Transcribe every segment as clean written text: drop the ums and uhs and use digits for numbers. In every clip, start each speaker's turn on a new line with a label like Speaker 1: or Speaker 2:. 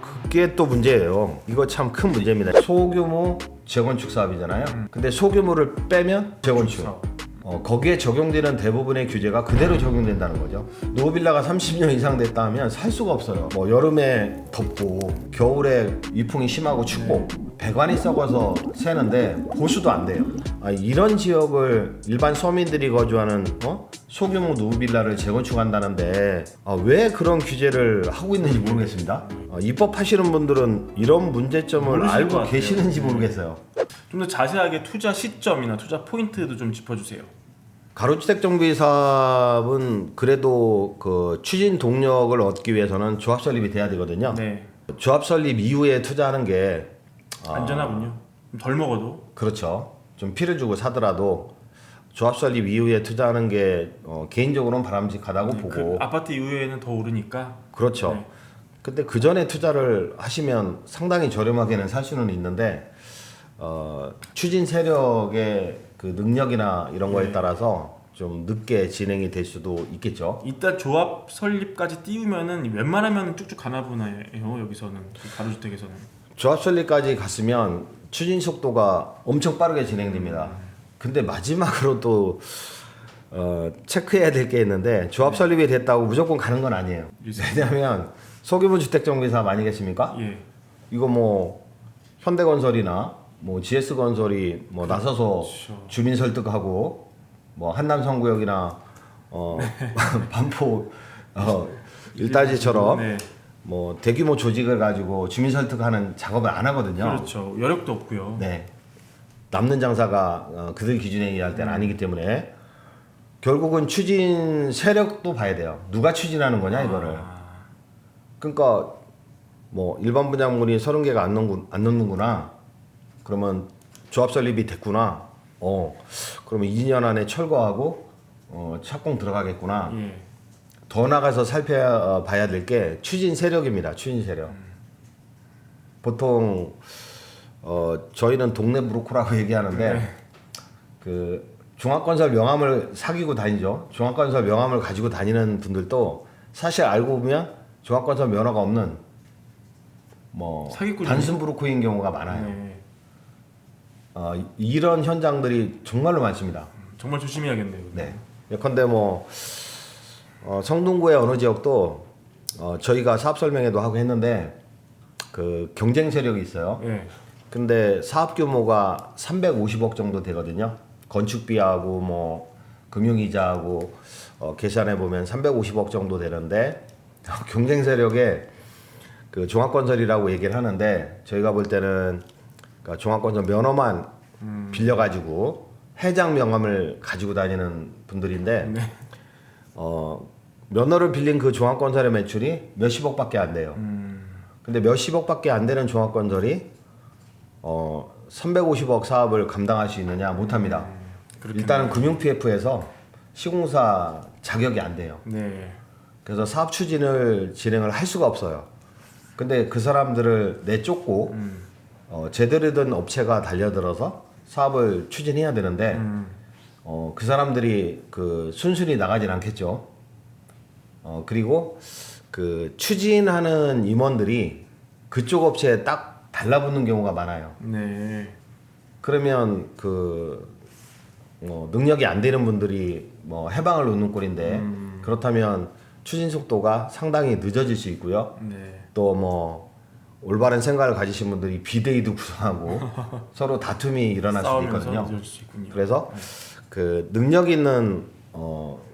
Speaker 1: 그게 또 문제예요. 이거 참 큰 문제입니다. 소규모 재건축 사업이잖아요. 근데 소규모를 빼면 재건축. 거기에 적용되는 대부분의 규제가 그대로 적용된다는 거죠. 노빌라가 30년 이상 됐다 하면 살 수가 없어요. 뭐 여름에 덥고 겨울에 위풍이 심하고 춥고 배관이 썩어서 새는데 보수도 안 돼요. 이런 지역을 일반 서민들이 거주하는 소규모 노빌라를 재건축한다는데 왜 그런 규제를 하고 있는지 모르겠습니다. 입법하시는 분들은 이런 문제점을 알고 계시는지 모르겠어요.
Speaker 2: 좀 더 자세하게 투자 시점이나 투자 포인트도 좀 짚어주세요.
Speaker 1: 가로주택 정비 사업은 그래도 그 추진 동력을 얻기 위해서는 조합 설립이 돼야 되거든요.
Speaker 2: 네.
Speaker 1: 조합 설립 이후에 투자하는 게
Speaker 2: 안전하군요. 좀 덜 먹어도.
Speaker 1: 그렇죠. 좀 피를 주고 사더라도 조합 설립 이후에 투자하는 게 개인적으로는 바람직하다고 보고.
Speaker 2: 그 아파트 이후에는 더 오르니까.
Speaker 1: 그렇죠.
Speaker 2: 네.
Speaker 1: 근데 그 전에 투자를 하시면 상당히 저렴하게는 살 수는 있는데 추진 세력의 그 능력이나 이런 거에 따라서 좀 늦게 진행이 될 수도 있겠죠.
Speaker 2: 이따 조합 설립까지 띄우면은 웬만하면 쭉쭉 가나 보나요? 여기서는 그 가로주택에서는.
Speaker 1: 조합 설립까지 갔으면 추진 속도가 엄청 빠르게 진행됩니다. 근데 마지막으로 또 체크해야 될 게 있는데 조합 설립이 됐다고 무조건 가는 건 아니에요. 왜냐하면 소규모 주택 정비 사업 아니겠습니까?
Speaker 2: 예.
Speaker 1: 이거 뭐 현대건설이나 뭐 GS건설이 뭐 나서서
Speaker 2: 그렇죠.
Speaker 1: 주민 설득하고 뭐 한남성구역이나 반포 일다지처럼
Speaker 2: 네.
Speaker 1: 뭐 대규모 조직을 가지고 주민 설득하는 작업을 안 하거든요.
Speaker 2: 그렇죠. 여력도 없고요.
Speaker 1: 네. 남는 장사가 그들 기준에 의할 때는 아니기 때문에 결국은 추진 세력도 봐야 돼요. 누가 추진하는 거냐 이거를. 그러니까 뭐 일반 분양물이 30개가 안 넘는구나. 그러면 조합 설립이 됐구나. 그러면 2년 안에 철거하고 착공 들어가겠구나.
Speaker 2: 예.
Speaker 1: 더 나가서 살펴봐야 될 게 추진 세력입니다. 추진 세력. 보통 저희는 동네 브로커라고 얘기하는데 그 종합건설 명함을 사귀고 다니죠. 종합건설 명함을 가지고 다니는 분들도 사실 알고 보면 종합건설 면허가 없는 뭐
Speaker 2: 사기꾼이네.
Speaker 1: 단순 브로커인 경우가 많아요.
Speaker 2: 네.
Speaker 1: 이런 현장들이 정말로 많습니다.
Speaker 2: 정말 조심해야겠네요.
Speaker 1: 네. 예컨대 뭐 성동구의 어느 지역도 저희가 사업 설명회도 하고 했는데 그 경쟁 세력이 있어요.
Speaker 2: 예.
Speaker 1: 근데 사업 규모가 350억 정도 되거든요. 건축비하고 뭐 금융이자하고 계산해 보면 350억 정도 되는데 경쟁 세력에 그 종합건설이라고 얘기를 하는데 저희가 볼 때는 그러니까 종합건설 면허만 빌려가지고 해장 명함을 가지고 다니는 분들인데
Speaker 2: 네.
Speaker 1: 면허를 빌린 그 종합건설의 매출이 몇십억밖에 안 돼요. 근데 몇십억밖에 안 되는 종합건설이 350억 사업을 감당할 수 있느냐 못합니다. 일단은 금융 PF에서 시공사 자격이 안 돼요.
Speaker 2: 네.
Speaker 1: 그래서 사업 추진을 진행을 할 수가 없어요. 근데 그 사람들을 내쫓고 제대로 된 업체가 달려들어서 사업을 추진해야 되는데 그 사람들이 그 순순히 나가진 않겠죠. 그리고 그 추진하는 임원들이 그쪽 업체에 딱 달라붙는 경우가 많아요.
Speaker 2: 네.
Speaker 1: 그러면 그 능력이 안 되는 분들이 뭐 해방을 놓는 꼴인데 그렇다면 추진 속도가 상당히 늦어질 수 있고요.
Speaker 2: 네.
Speaker 1: 또 뭐 올바른 생각을 가지신 분들이 비대위도 구성하고 서로 다툼이 일어날 수도 있거든요.
Speaker 2: 늦어질 수 있군요.
Speaker 1: 그래서 그 능력 있는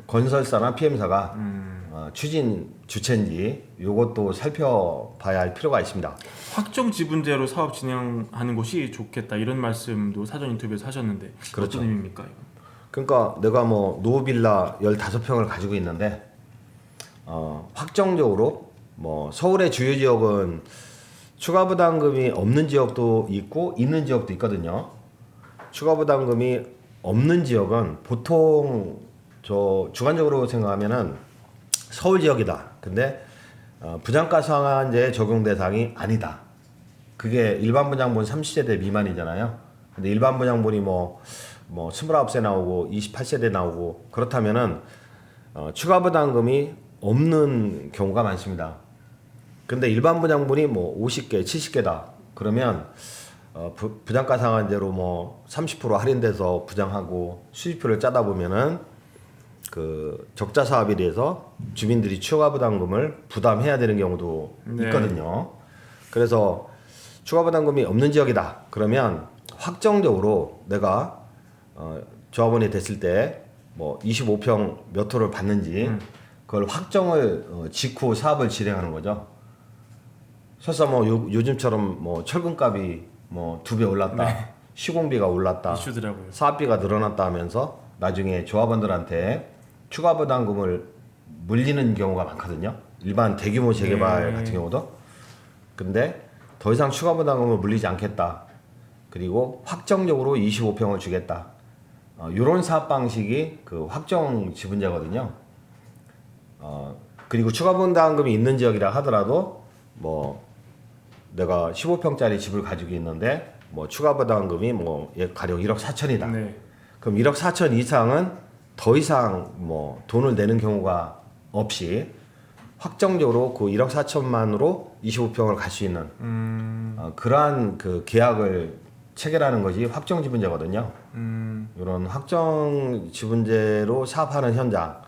Speaker 1: 건설사나 PM사가 추진 주체인지 이것도 살펴봐야 할 필요가 있습니다.
Speaker 2: 확정 지분제로 사업 진행하는 것이 좋겠다 이런 말씀도 사전 인터뷰에서 하셨는데
Speaker 1: 그렇죠.
Speaker 2: 어떤 의미입니까? 이건?
Speaker 1: 그러니까 내가 뭐 노빌라 15평을 가지고 있는데 확정적으로 뭐 서울의 주요 지역은 추가 부담금이 없는 지역도 있고 있는 지역도 있거든요. 추가 부담금이 없는 지역은 보통 저 주관적으로 생각하면은 서울 지역이다. 근데 부장가 상한제 적용 대상이 아니다. 그게 일반 분양분 30세대 미만이잖아요. 근데 일반 분양분이 뭐 29세 나오고 28세대 나오고 그렇다면은 추가 부담금이 없는 경우가 많습니다. 근데 일반 분양분이 뭐 50개, 70개다. 그러면 부장가 상한제로 뭐 30% 할인돼서 부장하고 수익표를 짜다 보면은 그 적자 사업에 대해서 주민들이 추가 부담금을 부담해야 되는 경우도
Speaker 2: 네.
Speaker 1: 있거든요. 그래서 추가 부담금이 없는 지역이다. 그러면 확정적으로 내가 조합원이 됐을 때 뭐 25평 몇 호를 받는지 그걸 확정을 직후 사업을 진행하는 거죠. 설사 뭐 요즘처럼 뭐 철근값이 뭐 2배 올랐다,
Speaker 2: 네.
Speaker 1: 시공비가 올랐다,
Speaker 2: 이슈더라고요.
Speaker 1: 사업비가 늘어났다 하면서 나중에 조합원들한테 추가 부담금을 물리는 경우가 많거든요. 일반 대규모 재개발
Speaker 2: 네.
Speaker 1: 같은 경우도. 근데 더 이상 추가 부담금을 물리지 않겠다. 그리고 확정적으로 25평을 주겠다. 이런 사업 방식이 그 확정 지분제거든요. 그리고 추가 부담금이 있는 지역이라 하더라도 뭐 내가 15평짜리 집을 가지고 있는데 뭐 추가 부담금이 뭐 가령 1억 4천이다.
Speaker 2: 네.
Speaker 1: 그럼 1억 4천 이상은 더 이상 뭐 돈을 내는 경우가 없이 확정적으로 그 1억 4천만으로 25평을 갈 수 있는 그러한 그 계약을 체결하는 것이 확정 지분제거든요. 이런 확정 지분제로 사업하는 현장,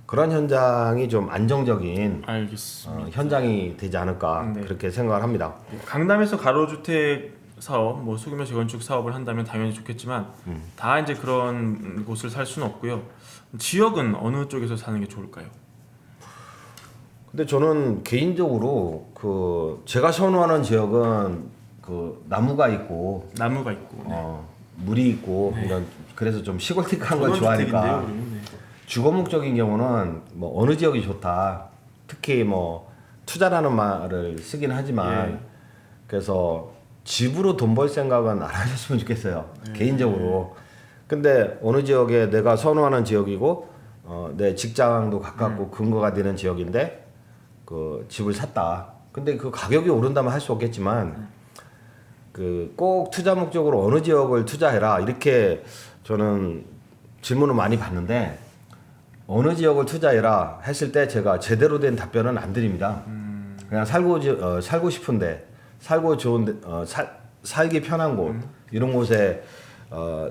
Speaker 1: 그런 현장이 좀 안정적인
Speaker 2: 알겠습니다.
Speaker 1: 현장이 되지 않을까
Speaker 2: 네.
Speaker 1: 그렇게 생각을 합니다.
Speaker 2: 강남에서 가로주택 사업, 뭐 소규모 재건축 사업을 한다면 당연히 좋겠지만 다 이제 그런 곳을 살 수는 없고요. 지역은 어느 쪽에서 사는 게 좋을까요?
Speaker 1: 근데 저는 개인적으로 그 제가 선호하는 지역은 그 나무가 있고
Speaker 2: 나무가 있고.
Speaker 1: 물이 있고 이런 그래서 좀 시골틱한 걸 좋아하니까
Speaker 2: 그러면, 네.
Speaker 1: 주거 목적인 경우는 뭐 어느 지역이 좋다. 특히 뭐 투자라는 말을 쓰긴 하지만
Speaker 2: 예.
Speaker 1: 그래서 집으로 돈 벌 생각은 안 하셨으면 좋겠어요. 개인적으로. 근데 어느 지역에 내가 선호하는 지역이고 내 직장도 가깝고 근거가 되는 지역인데 그 집을 샀다. 근데 그 가격이 오른다면 할 수 없겠지만 그 꼭 투자 목적으로 어느 지역을 투자해라 이렇게 저는 질문을 많이 받는데 어느 지역을 투자해라 했을 때 제가 제대로 된 답변은 안 드립니다. 그냥 살고 싶은데 살고 좋은데 살기 편한 곳 이런 곳에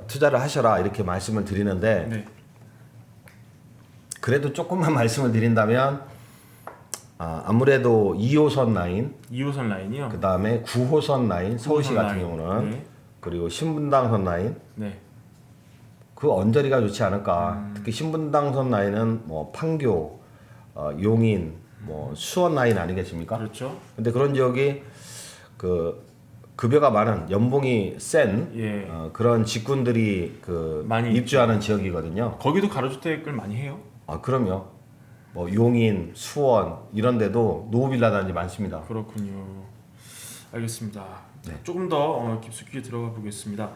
Speaker 1: 투자를 하셔라 이렇게 말씀을 드리는데
Speaker 2: 네.
Speaker 1: 그래도 조금만 말씀을 드린다면 아무래도 2호선 라인
Speaker 2: 2호선 라인이요.
Speaker 1: 그 다음에 9호선 라인 서울시
Speaker 2: 9호선
Speaker 1: 같은
Speaker 2: 라인.
Speaker 1: 경우는
Speaker 2: 네.
Speaker 1: 그리고 신분당선 라인
Speaker 2: 네.
Speaker 1: 그 언저리가 좋지 않을까. 특히 신분당선 라인은 뭐 판교, 용인, 뭐 수원 라인 아니겠습니까?
Speaker 2: 그렇죠.
Speaker 1: 근데 그런 지역이 그 급여가 많은 연봉이 센
Speaker 2: 예.
Speaker 1: 그런 직군들이 그
Speaker 2: 많이
Speaker 1: 입주하는 지역이거든요.
Speaker 2: 거기도 가로주택을 많이 해요.
Speaker 1: 그럼요. 뭐 용인, 수원 이런 데도 노후빌라 단지 많습니다.
Speaker 2: 그렇군요. 알겠습니다.
Speaker 1: 네.
Speaker 2: 조금 더 깊숙이 들어가 보겠습니다.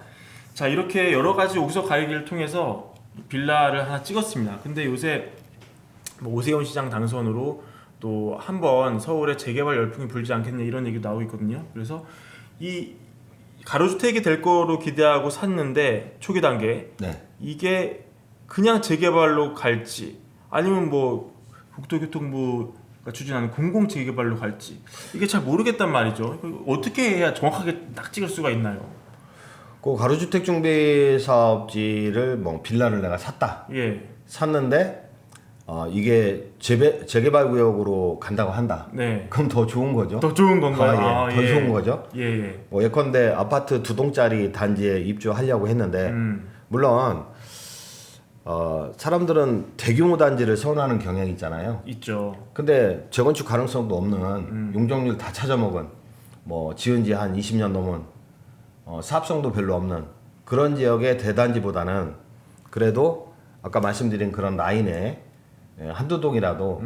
Speaker 2: 자, 이렇게 여러 가지 옥석 가리기를 통해서 빌라를 하나 찍었습니다. 근데 요새 뭐 오세훈 시장 당선으로 또 한번 서울에 재개발 열풍이 불지 않겠냐 이런 얘기도 나오고 있거든요. 그래서 이 가로주택이 될 거로 기대하고 샀는데 초기 단계
Speaker 1: 네.
Speaker 2: 이게 그냥 재개발로 갈지 아니면 뭐 국토교통부가 추진하는 공공 재개발로 갈지 이게 잘 모르겠단 말이죠. 어떻게 해야 정확하게 딱 찍을 수가 있나요?
Speaker 1: 그 가로주택 중개 사업지를 뭐 빌라를 내가 샀다.
Speaker 2: 예.
Speaker 1: 샀는데 이게 재개발 구역으로 간다고 한다.
Speaker 2: 네.
Speaker 1: 그럼 더 좋은 거죠.
Speaker 2: 더 좋은 건가요?
Speaker 1: 더 좋은 거죠.
Speaker 2: 예, 예.
Speaker 1: 뭐 예컨대 아파트 2동짜리 단지에 입주하려고 했는데 물론 사람들은 대규모 단지를 선호하는 경향이 있잖아요.
Speaker 2: 있죠.
Speaker 1: 근데 재건축 가능성도 없는 용적률 다 찾아먹은 뭐 지은 지 한 20년 넘은 사업성도 별로 없는 그런 지역의 대단지보다는 그래도 아까 말씀드린 그런 라인에 한두 동이라도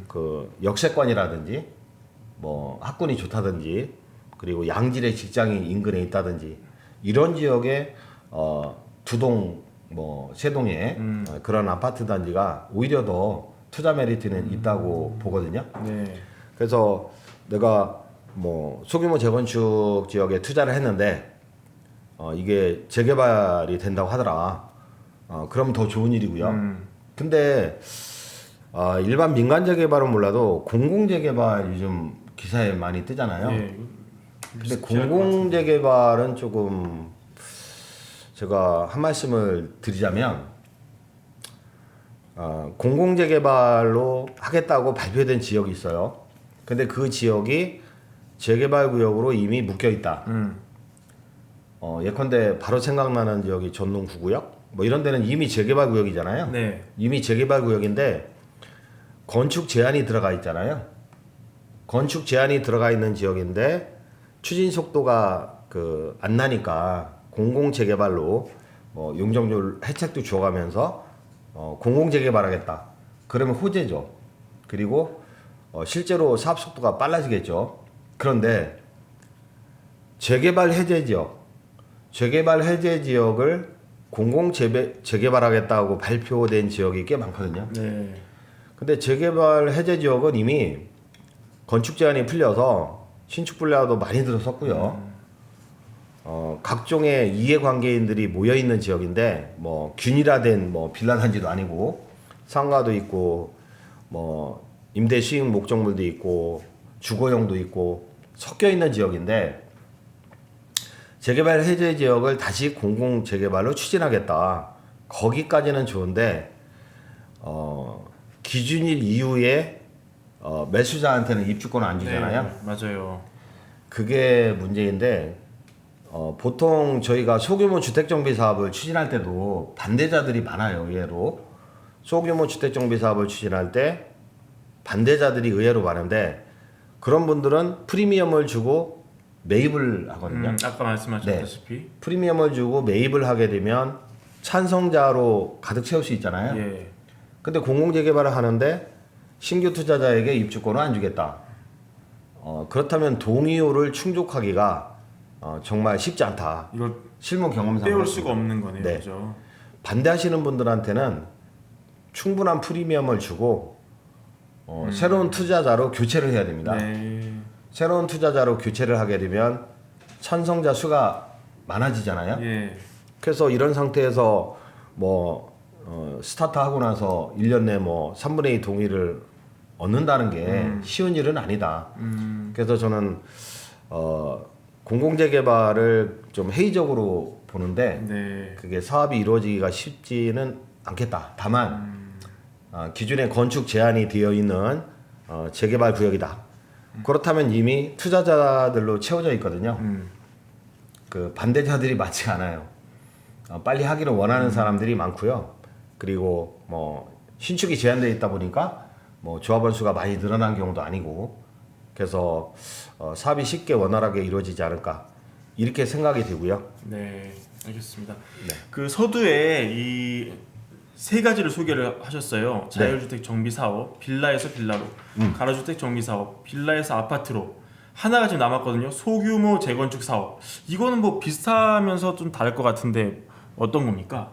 Speaker 1: 그 역세권이라든지 뭐 학군이 좋다든지 그리고 양질의 직장이 인근에 있다든지 이런 지역에 두 동 뭐 세 동에 그런 아파트 단지가 오히려 더 투자 메리트는 있다고 보거든요.
Speaker 2: 네.
Speaker 1: 그래서 내가 뭐 소규모 재건축 지역에 투자를 했는데 이게 재개발이 된다고 하더라. 그럼 더 좋은 일이고요. 근데 일반 민간 재개발은 몰라도 공공 재개발 요즘 기사에 많이 뜨잖아요.
Speaker 2: 예.
Speaker 1: 근데 공공재개발은 조금 제가 한 말씀을 드리자면 공공재개발로 하겠다고 발표된 지역이 있어요. 근데 그 지역이 재개발 구역으로 이미 묶여 있다. 예컨대 바로 생각나는 지역이 전동 구구역 뭐 이런 데는 이미 재개발 구역이잖아요.
Speaker 2: 네.
Speaker 1: 이미 재개발 구역인데 건축 제한이 들어가 있잖아요. 건축 제한이 들어가 있는 지역인데 추진 속도가 안 나니까 공공 재개발로 용적률 혜택도 줘가면서 공공 재개발하겠다. 그러면 호재죠. 그리고 실제로 사업 속도가 빨라지겠죠. 그런데 재개발 해제 지역을 공공 재개발하겠다고 발표된 지역이 꽤 많거든요.
Speaker 2: 네.
Speaker 1: 근데 재개발 해제 지역은 이미 건축 제한이 풀려서 신축 분야도 많이 들어섰고요. 각종의 이해관계인들이 모여 있는 지역인데 뭐 균일화된 뭐 빌라 단지도 아니고 상가도 있고 뭐 임대 시행 목적물도 있고 주거용도 있고 섞여 있는 지역인데 재개발 해제 지역을 다시 공공 재개발로 추진하겠다. 거기까지는 좋은데 기준일 이후에 매수자한테는 입주권을 안 주잖아요.
Speaker 2: 네, 맞아요.
Speaker 1: 그게 문제인데 보통 저희가 소규모 주택정비 사업을 추진할 때도 반대자들이 많아요. 의외로 소규모 주택정비 사업을 추진할 때 반대자들이 의외로 많은데 그런 분들은 프리미엄을 주고 매입을 하거든요.
Speaker 2: 아까 말씀하셨다시피.
Speaker 1: 프리미엄을 주고 매입을 하게 되면 찬성자로 가득 채울 수 있잖아요.
Speaker 2: 예.
Speaker 1: 근데 공공재개발을 하는데 신규 투자자에게 입주권을 안 주겠다. 그렇다면 동의호를 충족하기가 정말 쉽지 않다.
Speaker 2: 이걸
Speaker 1: 실무 경험상
Speaker 2: 빼올 수가 없는 거네요.
Speaker 1: 네.
Speaker 2: 그죠?
Speaker 1: 반대하시는 분들한테는 충분한 프리미엄을 주고 새로운 투자자로 교체를 해야 됩니다.
Speaker 2: 네.
Speaker 1: 새로운 투자자로 교체를 하게 되면 찬성자 수가 많아지잖아요.
Speaker 2: 예.
Speaker 1: 그래서 이런 상태에서 스타트 하고 나서 1년 내 3분의 2 동의를 얻는다는 게 쉬운 일은 아니다. 그래서 저는 공공재개발을 좀 회의적으로 보는데
Speaker 2: 네.
Speaker 1: 그게 사업이 이루어지기가 쉽지는 않겠다. 다만 기존에 건축 제한이 되어 있는 재개발 구역이다. 그렇다면 이미 투자자들로 채워져 있거든요. 그 반대자들이 많지 않아요. 빨리 하기를 원하는 사람들이 많고요. 그리고 신축이 제한되어 있다 보니까 조합원 수가 많이 늘어난 경우도 아니고 그래서 사업이 쉽게 원활하게 이루어지지 않을까 이렇게 생각이 되고요.
Speaker 2: 네. 알겠습니다.
Speaker 1: 네.
Speaker 2: 그 서두에 이 세 가지를 소개를 하셨어요. 자율주택 정비 사업, 빌라에서 빌라로, 가로주택 정비 사업, 빌라에서 아파트로. 하나가 지금 남았거든요. 소규모 재건축 사업. 이거는 뭐 비슷하면서 좀 다를 것 같은데 어떤 겁니까?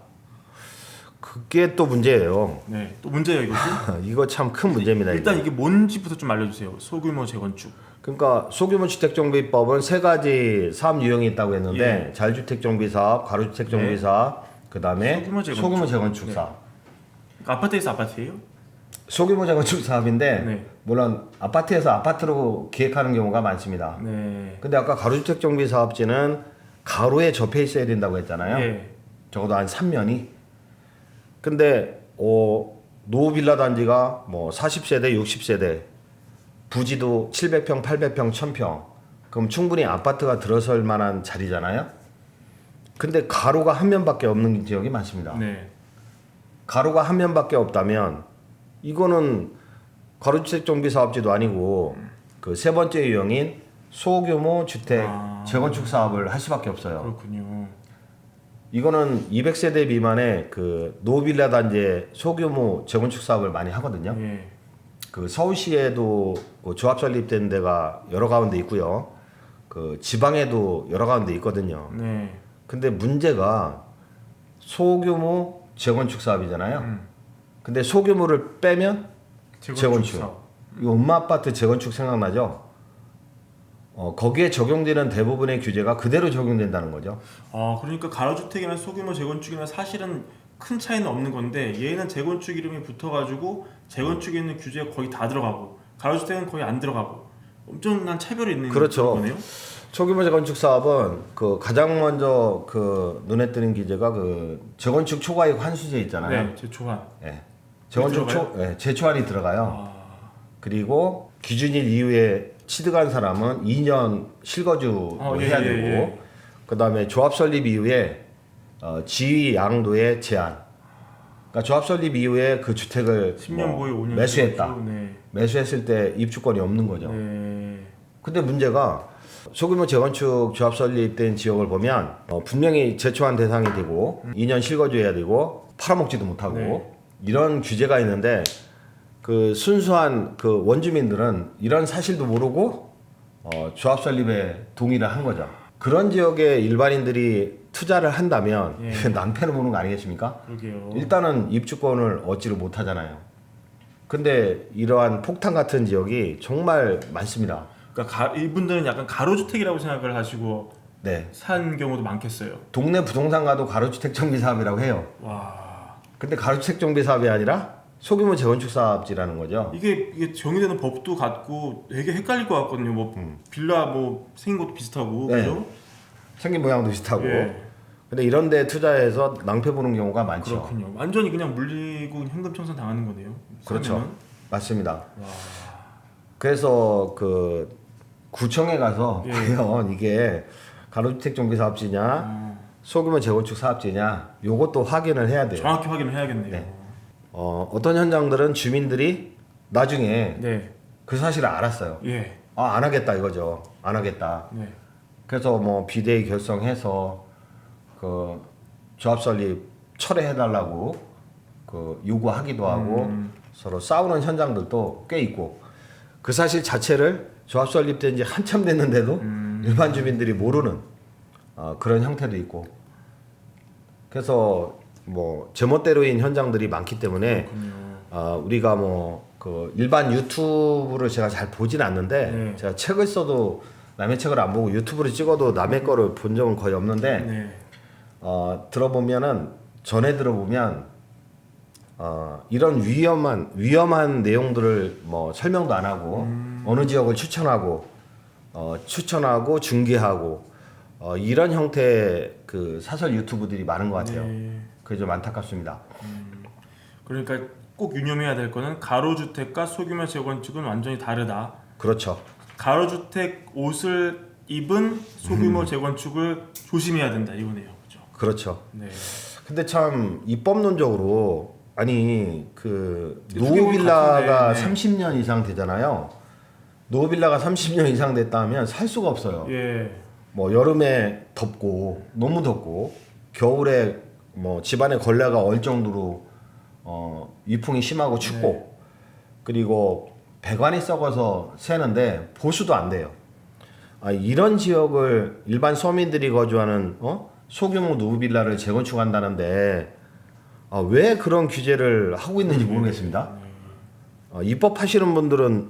Speaker 1: 그게 또 문제예요.
Speaker 2: 네, 또 문제예요 이것이.
Speaker 1: 이거 참 큰 문제입니다.
Speaker 2: 일단 이게 뭔지부터 좀 알려주세요. 소규모 재건축.
Speaker 1: 그러니까 소규모 주택정비법은 세 가지 사업 유형이 있다고 했는데 자율주택 정비 사업, 가로주택 정비 사업, 그다음에 소규모 재건축
Speaker 2: 네.
Speaker 1: 사업.
Speaker 2: 그러니까 아파트에서 아파트예요?
Speaker 1: 소규모 재건축 사업인데
Speaker 2: 네.
Speaker 1: 물론 아파트에서 아파트로 기획하는 경우가 많습니다.
Speaker 2: 네.
Speaker 1: 근데 아까 가로주택 정비 사업지는 가로에 접해 있어야 된다고 했잖아요.
Speaker 2: 예.
Speaker 1: 적어도 한 3면이. 근데 노후빌라 단지가 40세대, 60세대, 부지도 700평, 800평, 1000평. 그럼 충분히 아파트가 들어설 만한 자리잖아요. 근데 가로가 한 면밖에 없는 지역이 많습니다.
Speaker 2: 네.
Speaker 1: 가로가 한 면밖에 없다면 이거는 가로주택 정비 사업지도 아니고 그 세 번째 유형인 소규모 주택 재건축 사업을 할 수밖에 없어요.
Speaker 2: 그렇군요.
Speaker 1: 이거는 200세대 미만의 그 노빌라 단지의 소규모 재건축 사업을 많이 하거든요.
Speaker 2: 예.
Speaker 1: 그 서울시에도 그 조합 설립된 데가 여러 가운데 있고요. 그 지방에도 여러 가운데 있거든요.
Speaker 2: 네.
Speaker 1: 근데 문제가 소규모 재건축 사업이잖아요. 근데 소규모를 빼면 재건축.
Speaker 2: 사업.
Speaker 1: 이거 엄마 아파트 재건축 생각나죠? 거기에 적용되는 대부분의 규제가 그대로 적용된다는 거죠.
Speaker 2: 그러니까 가로주택이나 소규모 재건축이나 사실은 큰 차이는 없는 건데 얘는 재건축 이름이 붙어가지고 재건축에 있는 규제가 거의 다 들어가고 가로주택은 거의 안 들어가고 엄청난 차별이 있는
Speaker 1: 그렇죠.
Speaker 2: 거네요.
Speaker 1: 소규모 재건축 사업은 그 가장 먼저 그 눈에 띄는 기재가 그 재건축 초과이익 환수제 있잖아요.
Speaker 2: 네, 제초한.
Speaker 1: 예. 재건축 제초안이 들어가요. 그리고 기준일 이후에 취득한 사람은 2년 실거주 해야 되고, 그다음에 조합 설립 이후에 지위 양도의 제한. 그러니까 조합 설립 이후에 그 주택을
Speaker 2: 10년 보유 5년
Speaker 1: 매수했다.
Speaker 2: 네.
Speaker 1: 매수했을 때 입주권이 없는 거죠.
Speaker 2: 네.
Speaker 1: 근데 문제가 소규모 재건축 조합 설립된 지역을 보면 분명히 제초한 대상이 되고 2년 실거주해야 되고 팔아먹지도 못하고
Speaker 2: 네.
Speaker 1: 이런 규제가 있는데 그 순수한 그 원주민들은 이런 사실도 모르고 조합 설립에 동의를 한 거죠. 그런 지역에 일반인들이 투자를 한다면 낭패를 보는 거 아니겠습니까?
Speaker 2: 그러게요.
Speaker 1: 일단은 입주권을 얻지를 못하잖아요. 근데 이러한 폭탄 같은 지역이 정말 많습니다.
Speaker 2: 그러니까 이분들은 약간 가로주택이라고 생각을 하시고
Speaker 1: 네.
Speaker 2: 산 경우도 많겠어요.
Speaker 1: 동네 부동산 가도 가로주택 정비 사업이라고 해요.
Speaker 2: 와.
Speaker 1: 근데 가로주택 정비 사업이 아니라 소규모 재건축 사업지라는 거죠.
Speaker 2: 이게 정의되는 법도 같고 되게 헷갈릴 것 같거든요. 뭐 빌라 뭐 생긴 것도 비슷하고
Speaker 1: 네.
Speaker 2: 그죠?
Speaker 1: 생긴 모양도 비슷하고.
Speaker 2: 예.
Speaker 1: 근데 이런 데 투자해서 낭패 보는 경우가 많죠.
Speaker 2: 그렇군요. 완전히 그냥 물리고 현금 청산 당하는 거네요.
Speaker 1: 그렇죠.
Speaker 2: 사면은.
Speaker 1: 맞습니다.
Speaker 2: 와.
Speaker 1: 그래서 그 구청에 가서 과연 이게 가로주택 정비 사업지냐 소규모 재건축 사업지냐 요것도 확인을 해야 돼요.
Speaker 2: 정확히 확인을 해야겠네요.
Speaker 1: 네. 어떤 현장들은 주민들이 나중에
Speaker 2: 네.
Speaker 1: 그 사실을 알았어요.
Speaker 2: 예.
Speaker 1: 안 하겠다 이거죠. 안 하겠다.
Speaker 2: 네.
Speaker 1: 그래서 뭐 비대위 결성해서 그 조합 설립 철회해달라고 그 요구하기도 하고 서로 싸우는 현장들도 꽤 있고 그 사실 자체를 조합 설립된 지 한참 됐는데도 일반 주민들이 모르는 그런 형태도 있고 그래서 뭐 제멋대로인 현장들이 많기 때문에 우리가 뭐 그 일반 유튜브를 제가 잘 보진 않는데 제가 책을 써도 남의 책을 안 보고 유튜브를 찍어도 남의 거를 본 적은 거의 없는데 들어보면은 전에 들어보면 이런 위험한 내용들을 뭐 설명도 안 하고 어느 지역을 추천하고 중개하고 이런 형태의 그 사설 유튜브들이 많은 것 같아요. 그게 좀 안타깝습니다.
Speaker 2: 그러니까 꼭 유념해야 될 거는 가로주택과 소규모 재건축은 완전히 다르다.
Speaker 1: 그렇죠.
Speaker 2: 가로주택 옷을 입은 소규모 재건축을 조심해야 된다 이거네요. 그렇죠?
Speaker 1: 그렇죠.
Speaker 2: 네.
Speaker 1: 근데 참 입법론적으로 아니 그
Speaker 2: 투기물
Speaker 1: 노후빌라가
Speaker 2: 같은데,
Speaker 1: 30년 이상 되잖아요. 노후빌라가 30년 이상 됐다면 살 수가 없어요.
Speaker 2: 예.
Speaker 1: 뭐 여름에 덥고 너무 덥고 겨울에 뭐 집안에 걸레가 얼 정도로 위풍이 심하고 춥고 그리고 배관이 썩어서 새는데 보수도 안 돼요. 이런 지역을 일반 서민들이 거주하는 소규모 노후빌라를 재건축한다는데 왜 그런 규제를 하고 있는지 모르겠습니다. 입법하시는 분들은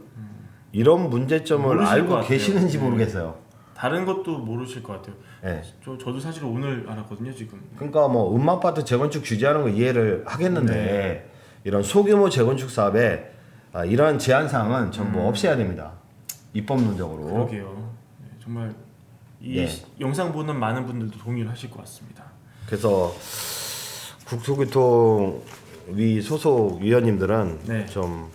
Speaker 1: 이런 문제점을
Speaker 2: 모르실 것
Speaker 1: 알고
Speaker 2: 같아요.
Speaker 1: 계시는지 모르겠어요.
Speaker 2: 다른 것도 모르실 것 같아요.
Speaker 1: 네.
Speaker 2: 저도 사실 오늘 알았거든요 지금.
Speaker 1: 그러니까 뭐 음마아파트 재건축 규제하는 거 이해를 하겠는데 이런 소규모 재건축 사업에 이러한 제한 사항은 전부 없애야 됩니다. 입법론적으로.
Speaker 2: 그러게요. 네, 정말 이 영상 보는 많은 분들도 동의를 하실 것 같습니다.
Speaker 1: 그래서 국토교통위 소속 위원님들은 좀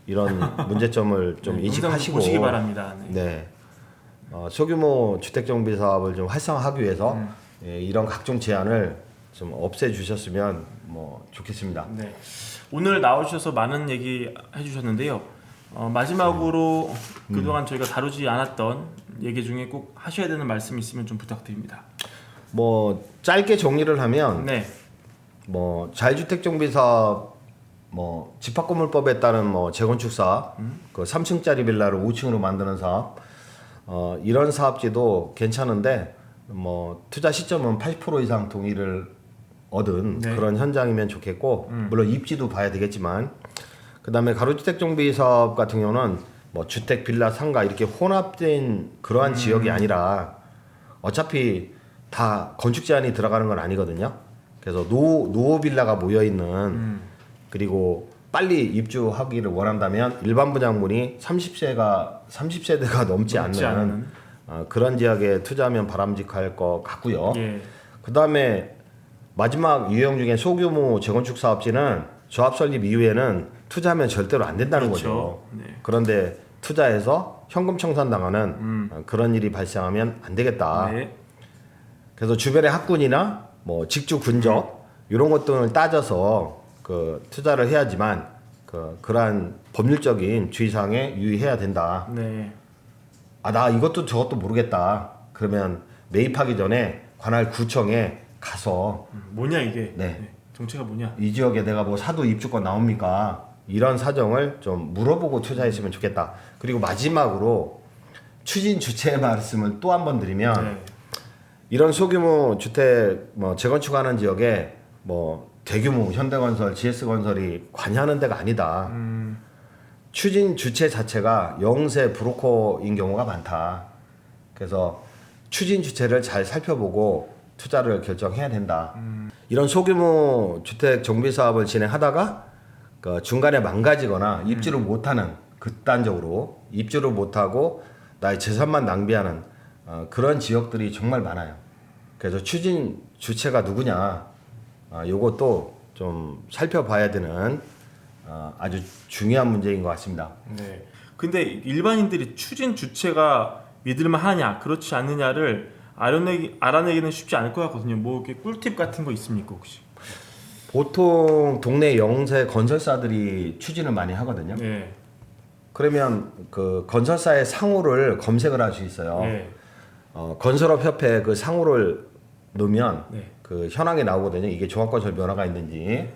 Speaker 1: 이런 문제점을 좀 인식하시고
Speaker 2: 보시기 바랍니다.
Speaker 1: 네. 소규모 주택 정비 사업을 좀 활성화하기 위해서 이런 각종 제한을 좀 없애 주셨으면 뭐 좋겠습니다.
Speaker 2: 네. 오늘 나오셔서 많은 얘기 해주셨는데요. 마지막으로 그동안 저희가 다루지 않았던 얘기 중에 꼭 하셔야 되는 말씀 있으면 좀 부탁드립니다.
Speaker 1: 뭐 짧게 정리를 하면 뭐 자유주택 정비 사업 뭐 집합건물법에 따른 뭐 재건축 사업 그 3층짜리 빌라를 5층으로 만드는 사업 이런 사업지도 괜찮은데 뭐 투자 시점은 80% 이상 동의를 얻은 그런 현장이면 좋겠고 물론 입지도 봐야 되겠지만 그다음에 가로주택 정비 사업 같은 경우는 뭐 주택, 빌라, 상가 이렇게 혼합된 그러한 지역이 아니라 어차피 다 건축 제한이 들어가는 건 아니거든요. 그래서 노후 빌라가 모여 있는 그리고 빨리 입주하기를 원한다면 일반 분양분이 30세대가 넘지 않는 그런 지역에 투자하면 바람직할 것 같고요.
Speaker 2: 예.
Speaker 1: 그다음에 마지막 유형 중에 소규모 재건축 사업지는 조합 설립 이후에는 투자하면 절대로 안 된다는
Speaker 2: 그렇죠.
Speaker 1: 거죠.
Speaker 2: 네.
Speaker 1: 그런데 투자해서 현금 청산당하는 그런 일이 발생하면 안 되겠다.
Speaker 2: 네.
Speaker 1: 그래서 주변의 학군이나 뭐 직주 근접 이런 것들을 따져서 그 투자를 해야지만 그러한 법률적인 주의사항에 유의해야 된다.
Speaker 2: 네.
Speaker 1: 아, 나 이것도 저것도 모르겠다. 그러면 매입하기 전에 관할 구청에 가서
Speaker 2: 뭐냐 이게?
Speaker 1: 네.
Speaker 2: 네. 정체가 뭐냐?
Speaker 1: 이 지역에 내가 뭐 사도 입주권 나옵니까? 이런 사정을 좀 물어보고 투자했으면 좋겠다. 그리고 마지막으로 추진 주체의 말씀을 또 한 번 드리면
Speaker 2: 네.
Speaker 1: 이런 소규모 주택 뭐 재건축하는 지역에 뭐 대규모 현대건설, GS건설이 관여하는 데가 아니다. 추진 주체 자체가 영세 브로커인 경우가 많다. 그래서 추진 주체를 잘 살펴보고 투자를 결정해야 된다. 이런 소규모 주택 정비 사업을 진행하다가 그 중간에 망가지거나 입주를 못하는 극단적으로 입주를 못하고 나의 재산만 낭비하는 그런 지역들이 정말 많아요. 그래서 추진 주체가 누구냐, 요것도 좀 살펴봐야 되는 아주 중요한 문제인 것 같습니다.
Speaker 2: 네. 근데 일반인들이 추진 주체가 믿을만 하냐, 그렇지 않느냐를 알아내기는 쉽지 않을 것 같거든요. 뭐 이렇게 꿀팁 같은 거 있습니까 혹시?
Speaker 1: 보통 동네 영세 건설사들이 추진을 많이 하거든요.
Speaker 2: 네.
Speaker 1: 그러면 그 건설사의 상호를 검색을 할 수 있어요.
Speaker 2: 네.
Speaker 1: 건설업 협회 그 상호를 넣으면
Speaker 2: 네.
Speaker 1: 그 현황이 나오거든요. 이게 종합건설 면허가 있는지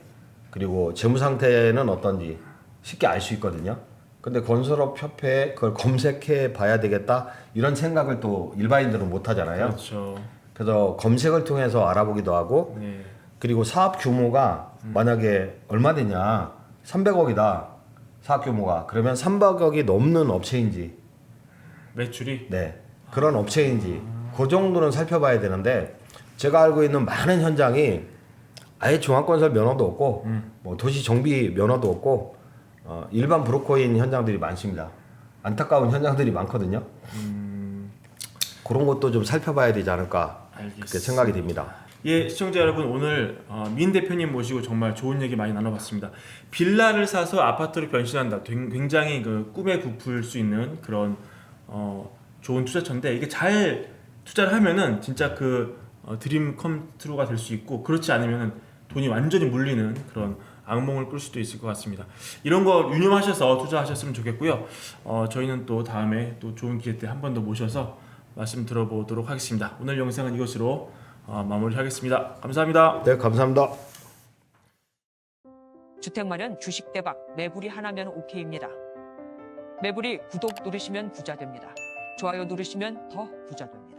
Speaker 1: 그리고 재무 상태는 어떤지 쉽게 알 수 있거든요. 근데 건설업 협회에 그걸 검색해 봐야 되겠다 이런 생각을 또 일반인들은 못 하잖아요.
Speaker 2: 그렇죠.
Speaker 1: 그래서 검색을 통해서 알아보기도 하고
Speaker 2: 네.
Speaker 1: 그리고 사업 규모가 만약에 얼마 되냐 300억이다 사업 규모가 그러면 300억이 넘는 업체인지
Speaker 2: 매출이
Speaker 1: 네 그런 업체인지 그 정도는 살펴봐야 되는데 제가 알고 있는 많은 현장이 아예 종합건설 면허도 없고 뭐 도시 정비 면허도 없고 일반 브로커인 현장들이 많습니다. 안타까운 현장들이 많거든요. 그런 것도 좀 살펴봐야 되지 않을까
Speaker 2: 알겠습니다.
Speaker 1: 그렇게 생각이 듭니다.
Speaker 2: 예, 시청자 여러분 오늘 민 대표님 모시고 정말 좋은 얘기 많이 나눠봤습니다. 빌라를 사서 아파트로 변신한다. 굉장히 그 꿈에 부풀 수 있는 그런 좋은 투자처인데 이게 잘 투자를 하면은 진짜 그 드림 컴트루가 될 수 있고 그렇지 않으면은 돈이 완전히 물리는 그런 악몽을 꿀 수도 있을 것 같습니다. 이런 거 유념하셔서 투자하셨으면 좋겠고요. 저희는 또 다음에 또 좋은 기회 때 한 번 더 모셔서 말씀 들어보도록 하겠습니다. 오늘 영상은 이것으로 마무리하겠습니다. 감사합니다.
Speaker 1: 네, 감사합니다.
Speaker 3: 주택 마련 주식 대박 매불이 하나면 오케이입니다. 매불이 구독 누르시면 부자 됩니다. 좋아요 누르시면 더 부자 됩니다.